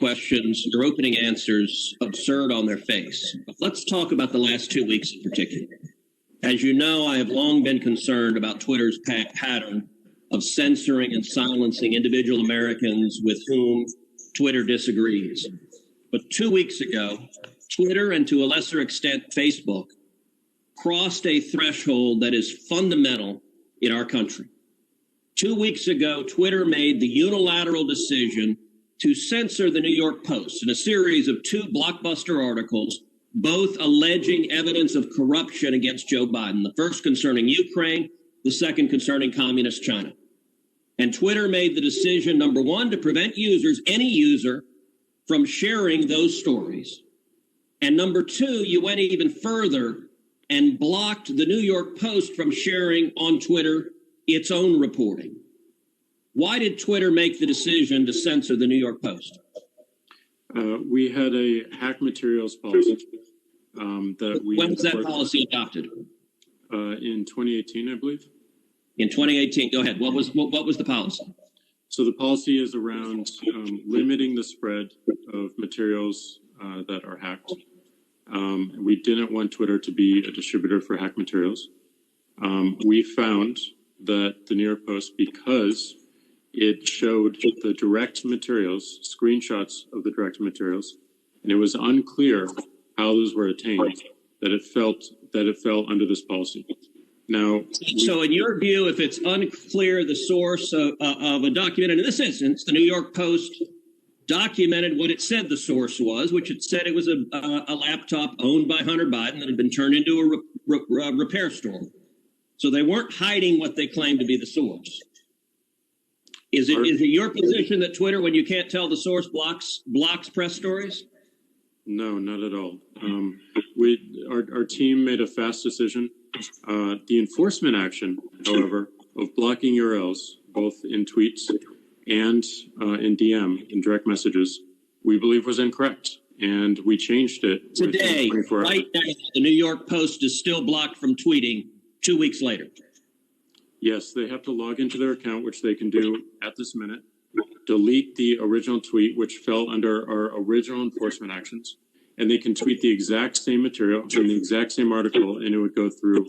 questions, your opening answers, absurd on their face. But let's talk about the last 2 weeks in particular. As you know, I have long been concerned about Twitter's pattern of censoring and silencing individual Americans with whom Twitter disagrees. But 2 weeks ago, Twitter, and to a lesser extent Facebook, crossed a threshold that is fundamental in our country. 2 weeks ago, Twitter made the unilateral decision to censor the New York Post in a series of 2 blockbuster articles, both alleging evidence of corruption against Joe Biden, the first concerning Ukraine, the second concerning communist China. And Twitter made the decision, number one, to prevent users, any user, from sharing those stories. And number two, you went even further and blocked the New York Post from sharing on Twitter its own reporting. Why did Twitter make the decision to censor the New York Post? We had a hack materials policy that we... When was that policy adopted? In 2018, I believe. In 2018, go ahead. What was the policy? So the policy is around limiting the spread of materials that are hacked. We didn't want Twitter to be a distributor for hack materials. We found that the New York Post, because it showed the direct materials, screenshots of the direct materials, and it was unclear how those were attained, that it fell under this policy. Now, so in your view, if it's unclear the source of a document, and in this instance, the New York Post documented what it said the source was, which it said it was a laptop owned by Hunter Biden that had been turned into a repair store. So they weren't hiding what they claimed to be the source. Is it your position that Twitter, when you can't tell the source, blocks press stories? No, not at all. Our team made a fast decision. The enforcement action, however, of blocking URLs, both in tweets and in DM, in direct messages, we believe was incorrect. And we changed it. Today, right now, the New York Post is still blocked from tweeting 2 weeks later. Yes, they have to log into their account, which they can do at this minute, delete the original tweet, which fell under our original enforcement actions, and they can tweet the exact same material in the exact same article, and it would go through.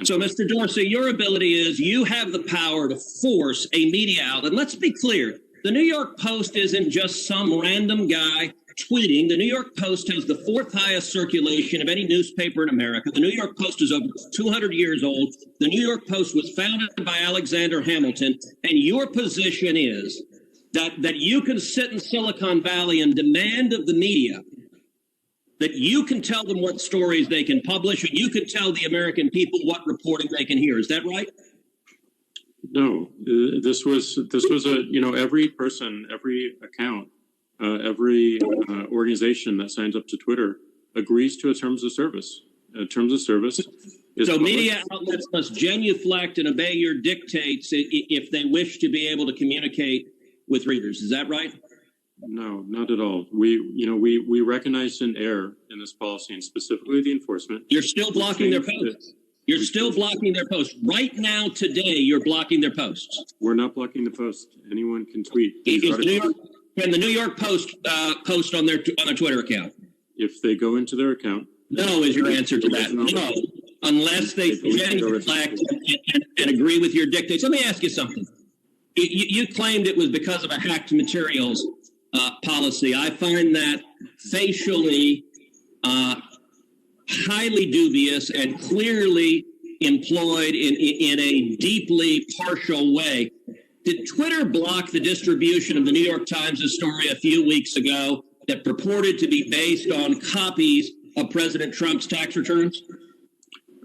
So, Mr. Dorsey, your ability is you have the power to force a media outlet. Let's be clear. The New York Post isn't just some random guy tweeting. The New York Post has the 4th highest circulation of any newspaper in America. The New York Post is over 200 years old. The New York Post was founded by Alexander Hamilton. And your position is that you can sit in Silicon Valley and demand of the media that you can tell them what stories they can publish, and you can tell the American people what reporting they can hear. Is that right? No, this was every person, every account, every organization that signs up to Twitter agrees to a terms of service. Terms of service is so media outlets must genuflect and obey your dictates if they wish to be able to communicate with readers. Is that right? No, not at all. We recognized an error in this policy, and specifically the enforcement. You're still blocking their posts. You're still blocking their posts. Right now, today, you're blocking their posts. We're not blocking the post. Anyone can tweet. Can the New York Post post on their Twitter account? If they go into their account. No is your answer to that. No, unless they genuflect and agree with your dictates. Let me ask you something. You claimed it was because of a hacked materials policy. I find that facially highly dubious and clearly employed in a deeply partial way. Did Twitter block the distribution of the New York Times' story a few weeks ago that purported to be based on copies of President Trump's tax returns?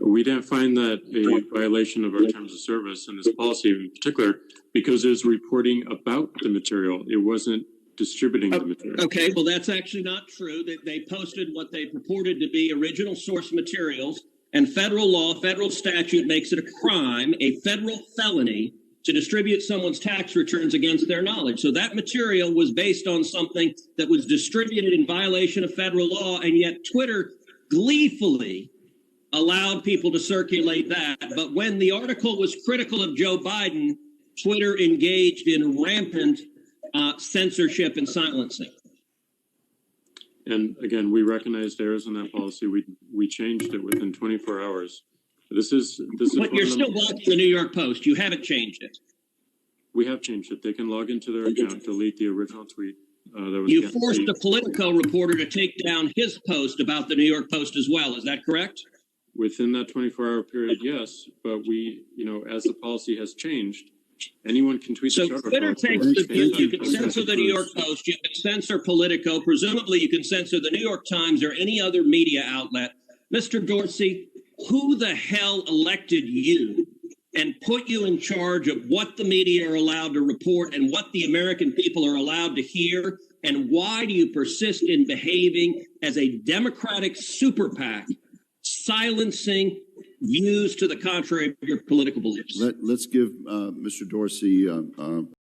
We didn't find that a violation of our terms of service and this policy in particular, because it was reporting about the material. It wasn't distributing the material. Okay, well, that's actually not true. They posted what they purported to be original source materials, and federal law, federal statute makes it a crime, a federal felony, to distribute someone's tax returns against their knowledge. So that material was based on something that was distributed in violation of federal law, and yet Twitter gleefully allowed people to circulate that. But when the article was critical of Joe Biden, Twitter engaged in rampant censorship and silencing. And again, we recognized errors in that policy. We changed it within 24 hours. This is. But you're still blocking the New York Post. You haven't changed it. We have changed it. They can log into their account, delete the original tweet. That was You forced a Politico reporter to take down his post about the New York Post as well. Is that correct? Within that 24-hour period, yes. But we, as the policy has changed, anyone can tweet. So Twitter takes the view you can censor the New York Post, you can censor Politico, presumably you can censor the New York Times or any other media outlet. Mr. Dorsey, who the hell elected you and put you in charge of what the media are allowed to report and what the American people are allowed to hear? And why do you persist in behaving as a Democratic super PAC, silencing views to the contrary of your political beliefs? Let's give Mr. Dorsey